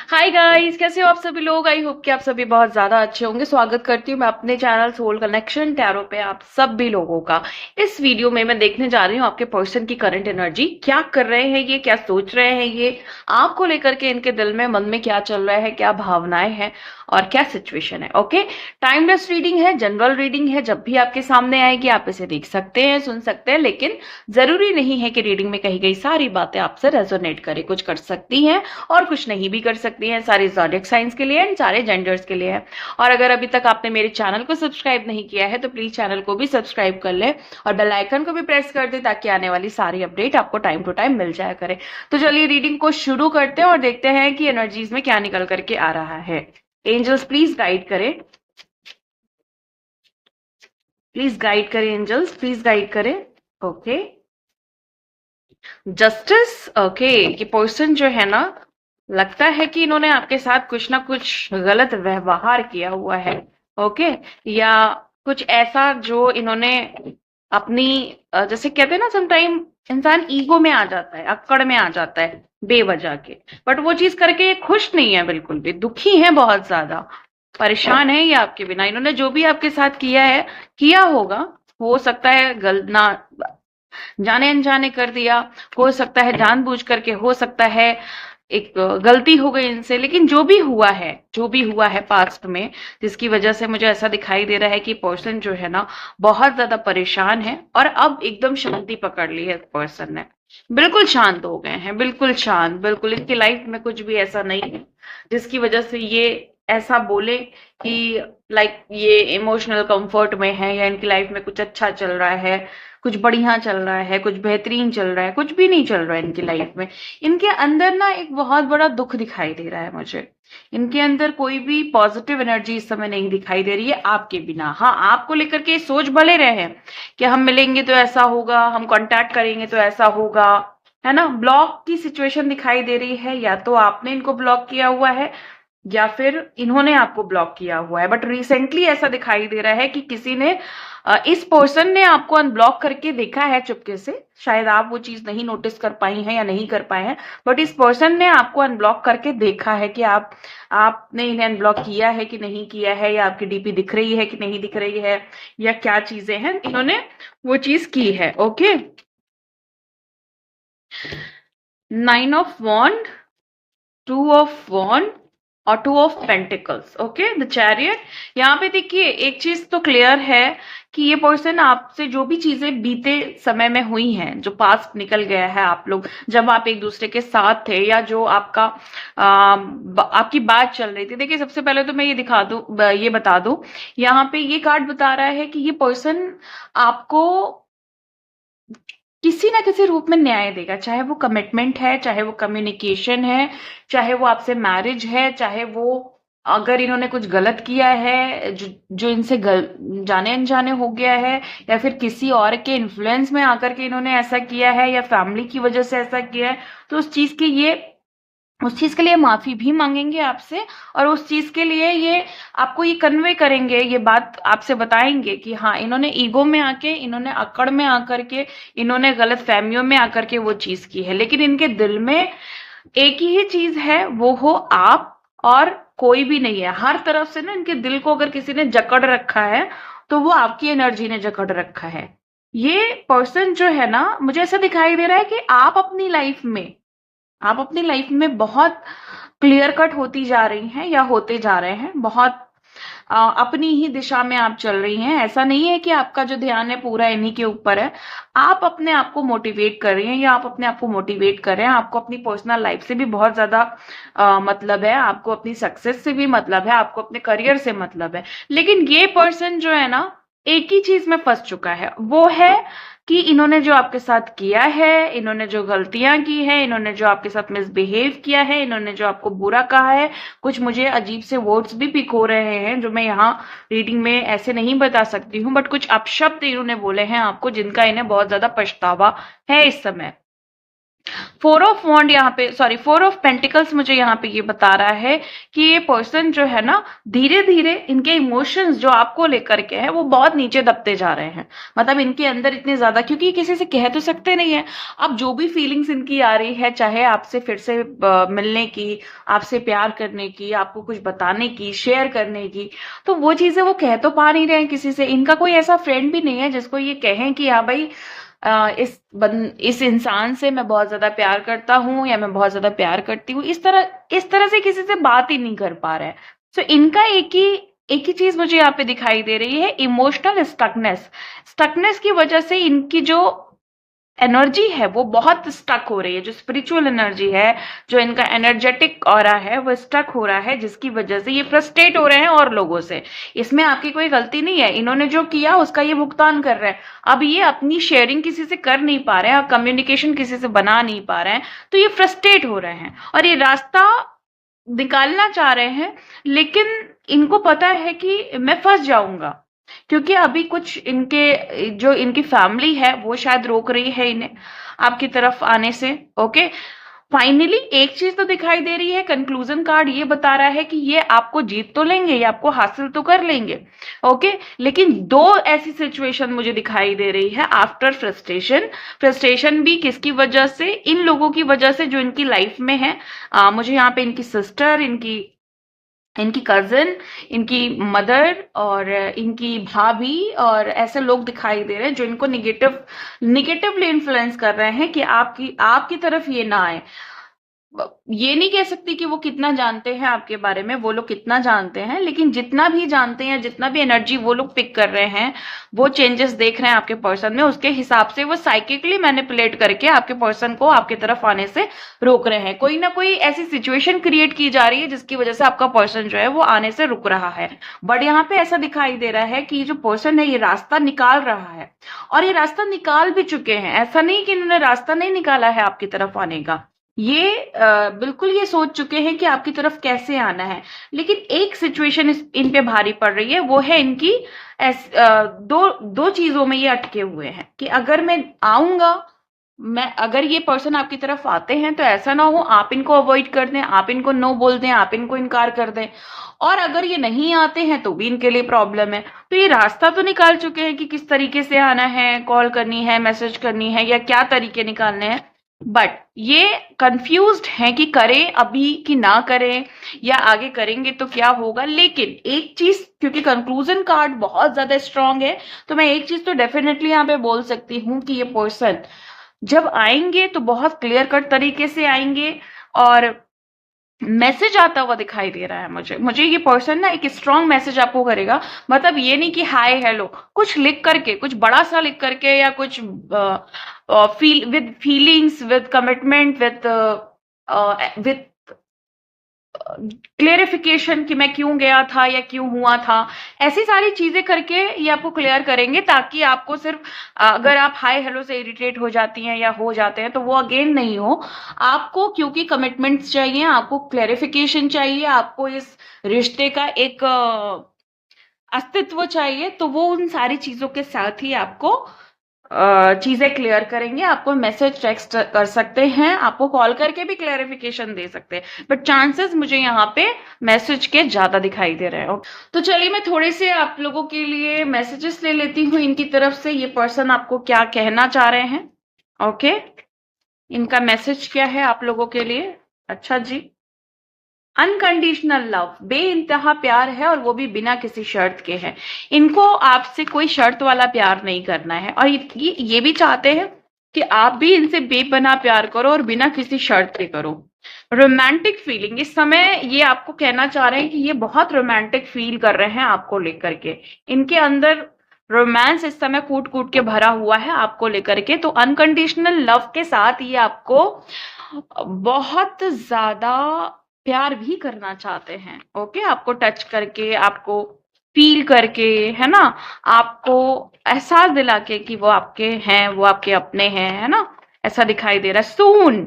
Hi guys, कैसे हो आप सभी लोग। आई होप कि आप सभी बहुत ज्यादा अच्छे होंगे। स्वागत करती हूँ मैं अपने चैनल सोल कनेक्शन टैरो पे आप सभी लोगों का। इस वीडियो में मैं देखने जा रही हूँ आपके पर्सन की करंट एनर्जी, क्या कर रहे हैं ये, क्या सोच रहे हैं ये, आपको लेकर के इनके दिल में मन में क्या चल रहा है, क्या भावनाएं हैं और क्या सिचुएशन है। ओके, टाइमलेस रीडिंग है, जनरल रीडिंग है। जब भी आपके सामने आएगी आप इसे देख सकते हैं, सुन सकते हैं, लेकिन जरूरी नहीं है कि रीडिंग में कही गई सारी बातें आपसे रेजोनेट करे। कुछ कर सकती हैं और कुछ नहीं भी कर सकती हैं। सारे ज़ोडिएक साइंस के लिए एंड सारे जेंडर्स के लिए है। और अगर अभी तक आपने मेरे चैनल को सब्सक्राइब नहीं किया है तो प्लीज चैनल को भी सब्सक्राइब कर ले और बेल आइकन को भी प्रेस कर दे ताकि आने वाली सारी अपडेट आपको टाइम टू टाइम मिल जाया करे। तो चलिए रीडिंग को शुरू करते हैं और देखते हैं कि एनर्जीज में क्या निकल करके आ रहा है। एंजल्स प्लीज गाइड करें, प्लीज गाइड करें, एंजल्स प्लीज गाइड करें। Okay, justice. ओके, ये पर्सन जो है ना, लगता है कि इन्होंने आपके साथ कुछ ना कुछ गलत व्यवहार किया हुआ है। ओके, या कुछ ऐसा जो इन्होंने अपनी जैसे कहते हैं ना, समटाइम इंसान ईगो में आ जाता है, अक्कड़ में आ जाता है बेवजह के। बट वो चीज करके ये खुश नहीं है, बिल्कुल भी दुखी है, बहुत ज्यादा परेशान है ये आपके बिना। इन्होंने जो भी आपके साथ किया है, किया होगा, हो सकता है गल ना जाने अनजाने कर दिया, हो सकता है जानबूझ करके, हो सकता है एक गलती हो गई इनसे। लेकिन जो भी हुआ है, जो भी हुआ है पास्ट में, जिसकी वजह से मुझे ऐसा दिखाई दे रहा है कि पर्सन जो है ना बहुत ज्यादा परेशान है और अब एकदम शांति पकड़ ली है पर्सन ने। बिल्कुल शांत हो गए हैं, बिल्कुल शांत, बिल्कुल इनकी लाइफ में कुछ भी ऐसा नहीं है जिसकी वजह से ये ऐसा बोले कि लाइक ये इमोशनल कंफर्ट में है या इनकी लाइफ में कुछ अच्छा चल रहा है, कुछ बढ़िया चल रहा है, कुछ बेहतरीन चल रहा है। कुछ भी नहीं चल रहा है इनकी लाइफ में। इनके अंदर ना एक बहुत बड़ा दुख दिखाई दे रहा है मुझे। इनके अंदर कोई भी पॉजिटिव एनर्जी इस समय नहीं दिखाई दे रही है आपके बिना। हाँ, आपको लेकर के सोच भले रहे हैं कि हम मिलेंगे तो ऐसा होगा, हम कांटेक्ट करेंगे तो ऐसा होगा, है ना। ब्लॉक की सिचुएशन दिखाई दे रही है, या तो आपने इनको ब्लॉक किया हुआ है या फिर इन्होंने आपको ब्लॉक किया हुआ है। बट रिसेंटली ऐसा दिखाई दे रहा है कि किसी ने इस पर्सन ने आपको अनब्लॉक करके देखा है चुपके से। शायद आप वो चीज नहीं नोटिस कर पाई हैं या नहीं कर पाए हैं, बट इस पर्सन ने आपको अनब्लॉक करके देखा है कि आपने इन्हें अनब्लॉक किया है कि नहीं किया है, या आपकी डीपी दिख रही है कि नहीं दिख रही है, या क्या चीजें हैं, इन्होंने वो चीज की है। ओके, 9 ऑफ वॉन्ड, 2 ऑफ वॉन्ड और 2 of pentacles. Okay, the chariot. यहाँ पे देखिए एक चीज तो क्लियर है कि ये पर्सन आपसे जो भी चीजें बीते समय में हुई हैं, जो पास्ट निकल गया है, आप लोग जब आप एक दूसरे के साथ थे, या जो आपका आपकी बात चल रही थी। देखिए सबसे पहले तो मैं ये दिखा दूं, ये बता दूं, यहाँ पे ये कार्ड बता रहा है कि ये पर्सन आपको किसी ना किसी रूप में न्याय देगा। चाहे वो कमिटमेंट है, चाहे वो कम्युनिकेशन है, चाहे वो आपसे मैरिज है, चाहे वो अगर इन्होंने कुछ गलत किया है जो इनसे जाने अनजाने हो गया है, या फिर किसी और के इन्फ्लुएंस में आकर के इन्होंने ऐसा किया है, या फैमिली की वजह से ऐसा किया है, तो उस चीज के लिए माफी भी मांगेंगे आपसे। और उस चीज के लिए ये आपको ये कन्वे करेंगे, ये बात आपसे बताएंगे कि हाँ, इन्होंने ईगो में आके, इन्होंने अकड़ में आकर के, इन्होंने गलत फहमियों में आकर के वो चीज की है। लेकिन इनके दिल में एक ही चीज है, वो हो आप, और कोई भी नहीं है। हर तरफ से ना इनके दिल को अगर किसी ने जकड़ रखा है तो वो आपकी एनर्जी ने जकड़ रखा है। ये पर्सन जो है ना, मुझे ऐसा दिखाई दे रहा है कि आप अपनी लाइफ में बहुत क्लियर कट होती जा रही हैं या होते जा रहे हैं। बहुत अपनी ही दिशा में आप चल रही हैं। ऐसा नहीं है कि आपका जो ध्यान है पूरा इन्हीं के ऊपर है। आप अपने आप को मोटिवेट कर रही हैं, या आप अपने आप को मोटिवेट कर रहे हैं। आपको अपनी पर्सनल लाइफ से भी बहुत ज्यादा मतलब है, आपको अपनी सक्सेस से भी मतलब है, आपको अपने करियर से मतलब है। लेकिन ये पर्सन जो है ना, एक ही चीज में फंस चुका है, वो है कि इन्होंने जो आपके साथ किया है, इन्होंने जो गलतियां की है, इन्होंने जो आपके साथ मिसबिहेव किया है, इन्होंने जो आपको बुरा कहा है, कुछ मुझे अजीब से वर्ड्स भी पिक हो रहे हैं जो मैं यहाँ रीडिंग में ऐसे नहीं बता सकती हूँ, बट कुछ अपशब्द इन्होंने बोले हैं आपको जिनका इन्हें बहुत ज्यादा पछतावा है इस समय। फोर ऑफ वॉन्ड यहाँ पे, सॉरी, फोर ऑफ पेंटिकल्स मुझे यहाँ पे ये बता रहा है कि ये पर्सन जो है ना, धीरे धीरे इनके इमोशंस जो आपको लेकर के है वो बहुत नीचे दबते जा रहे हैं। मतलब इनके अंदर इतने ज्यादा, क्योंकि ये किसी से कह तो सकते नहीं है। अब जो भी फीलिंग्स इनकी आ रही है, चाहे आपसे फिर से मिलने की, आपसे प्यार करने की, आपको कुछ बताने की, शेयर करने की, तो वो चीजें वो कह तो पा नहीं रहे हैं किसी से। इनका कोई ऐसा फ्रेंड भी नहीं है जिसको ये कहें कि हाँ भाई, इस इंसान से मैं बहुत ज्यादा प्यार करता हूँ या मैं बहुत ज्यादा प्यार करती हूँ। इस तरह से किसी से बात ही नहीं कर पा रहे हैं। तो इनका एक ही चीज मुझे यहाँ पे दिखाई दे रही है, इमोशनल स्टकनेस। स्टकनेस की वजह से इनकी जो एनर्जी है वो बहुत स्टक हो रही है, जो स्पिरिचुअल एनर्जी है, जो इनका एनर्जेटिक ऑरा है वो स्टक हो रहा है, जिसकी वजह से ये फ्रस्ट्रेट हो रहे हैं और लोगों से। इसमें आपकी कोई गलती नहीं है, इन्होंने जो किया उसका ये भुगतान कर रहे हैं। अब ये अपनी शेयरिंग किसी से कर नहीं पा रहे हैं, कम्युनिकेशन किसी से बना नहीं पा रहे हैं, तो ये फ्रस्ट्रेट हो रहे हैं और ये रास्ता निकालना चाह रहे हैं। लेकिन इनको पता है कि मैं फंस जाऊंगा, क्योंकि अभी कुछ इनके जो इनकी फैमिली है वो शायद रोक रही है इन्हें आपकी तरफ आने से। ओके, फाइनली एक चीज तो दिखाई दे रही है, कंक्लूजन कार्ड ये बता रहा है कि ये आपको जीत तो लेंगे, ये आपको हासिल तो कर लेंगे। ओके, लेकिन दो ऐसी सिचुएशन मुझे दिखाई दे रही है आफ्टर फ्रस्ट्रेशन। फ्रस्ट्रेशन भी किसकी वजह से? इन लोगों की वजह से जो इनकी लाइफ में है। मुझे यहाँ पे इनकी सिस्टर, इनकी इनकी कजिन, इनकी मदर और इनकी भाभी और ऐसे लोग दिखाई दे रहे हैं जो इनको निगेटिवली इन्फ्लुएंस कर रहे हैं कि आपकी आपकी तरफ ये ना आए। ये नहीं कह सकती कि वो कितना जानते हैं आपके बारे में, वो लोग कितना जानते हैं, लेकिन जितना भी जानते हैं, जितना भी एनर्जी वो लोग पिक कर रहे हैं, वो चेंजेस देख रहे हैं आपके पर्सन में, उसके हिसाब से वो साइकिकली मैनिपुलेट करके आपके पर्सन को आपके तरफ आने से रोक रहे हैं। कोई ना कोई ऐसी सिचुएशन क्रिएट की जा रही है जिसकी वजह से आपका पर्सन जो है वो आने से रुक रहा है। बट यहाँ पे ऐसा दिखाई दे रहा है कि जो पर्सन है ये रास्ता निकाल रहा है, और ये रास्ता निकाल भी चुके हैं। ऐसा नहीं कि इन्होंने रास्ता नहीं निकाला है आपकी तरफ आने का, ये बिल्कुल ये सोच चुके हैं कि आपकी तरफ कैसे आना है। लेकिन एक सिचुएशन इन पे भारी पड़ रही है, वो है इनकी दो दो चीजों में ये अटके हुए हैं कि अगर मैं आऊंगा, मैं अगर ये पर्सन आपकी तरफ आते हैं तो ऐसा ना हो आप इनको अवॉइड कर दें, आप इनको नो बोल दें, आप इनको इनकार कर दें, और अगर ये नहीं आते हैं तो भी इनके लिए प्रॉब्लम है। तो ये रास्ता तो निकाल चुके हैं कि किस तरीके से आना है, कॉल करनी है, मैसेज करनी है, या क्या तरीके निकालने हैं। बट ये कंफ्यूज्ड हैं कि करें अभी कि ना करें, या आगे करेंगे तो क्या होगा। लेकिन एक चीज, क्योंकि कंक्लूजन कार्ड बहुत ज्यादा स्ट्रांग है, तो मैं एक चीज तो डेफिनेटली यहाँ पे बोल सकती हूँ कि ये पर्सन जब आएंगे तो बहुत क्लियर कट तरीके से आएंगे, और मैसेज आता हुआ दिखाई दे रहा है मुझे ये पर्सन ना एक स्ट्रांग मैसेज आपको करेगा। मतलब ये नहीं कि हाय हेलो, कुछ लिख करके, कुछ बड़ा सा लिख करके, या कुछ with feelings, with commitment, with clarification कि मैं क्यों गया था या क्यों हुआ था, ऐसी सारी चीजें करके ये आपको क्लियर करेंगे, ताकि आपको सिर्फ अगर आप हाय हेलो से इरिटेट हो जाती हैं या हो जाते हैं तो वो अगेन नहीं हो आपको, क्योंकि कमिटमेंट्स चाहिए, आपको क्लियरिफिकेशन चाहिए, आपको इस रिश्ते का एक अस्तित्व चाहिए। तो वो उन सारी चीजों के साथ ही आपको चीजें क्लियर करेंगे। आपको मैसेज टेक्स्ट कर सकते हैं, आपको कॉल करके भी क्लैरिफिकेशन दे सकते हैं, बट चांसेस मुझे यहाँ पे मैसेज के ज्यादा दिखाई दे रहे हैं। तो चलिए मैं थोड़े से आप लोगों के लिए मैसेजेस ले लेती हूँ इनकी तरफ से, ये पर्सन आपको क्या कहना चाह रहे हैं। ओके, इनका मैसेज क्या है आप लोगों के लिए? अच्छा जी, अनकंडीशनल लव, बेइंतहा प्यार है, और वो भी बिना किसी शर्त के है। इनको आपसे कोई शर्त वाला प्यार नहीं करना है, और ये भी चाहते हैं कि आप भी इनसे बेपनाह प्यार करो और बिना किसी शर्त के करो। रोमांटिक फीलिंग, इस समय ये आपको कहना चाह रहे हैं कि ये बहुत रोमांटिक फील कर रहे हैं आपको लेकर के। इनके अंदर रोमांस इस समय कूट कूट के भरा हुआ है आपको लेकर के। तो अनकंडीशनल लव के साथ ये आपको बहुत ज्यादा प्यार भी करना चाहते हैं। ओके, आपको टच करके, आपको फील करके, है ना, आपको एहसास दिला के कि वो आपके हैं, वो आपके अपने हैं, है ना, ऐसा दिखाई दे रहा है। सून,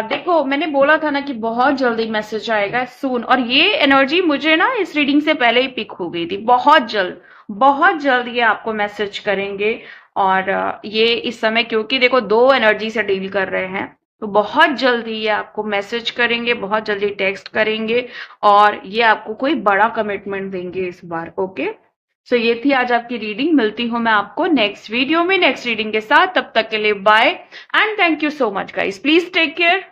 देखो मैंने बोला था ना कि बहुत जल्दी मैसेज आएगा, सून, और ये एनर्जी मुझे ना इस रीडिंग से पहले ही पिक हो गई थी। बहुत जल्द, बहुत जल्द ये आपको मैसेज करेंगे, और ये इस समय क्योंकि देखो 2 एनर्जी से डील कर रहे हैं, तो बहुत जल्दी ये आपको मैसेज करेंगे, बहुत जल्दी टेक्स्ट करेंगे और ये आपको कोई बड़ा कमिटमेंट देंगे इस बार। ओके, सो ये थी आज आपकी रीडिंग। मिलती हूँ मैं आपको नेक्स्ट वीडियो में नेक्स्ट रीडिंग के साथ। तब तक के लिए bye and thank you so much guys. Please take care.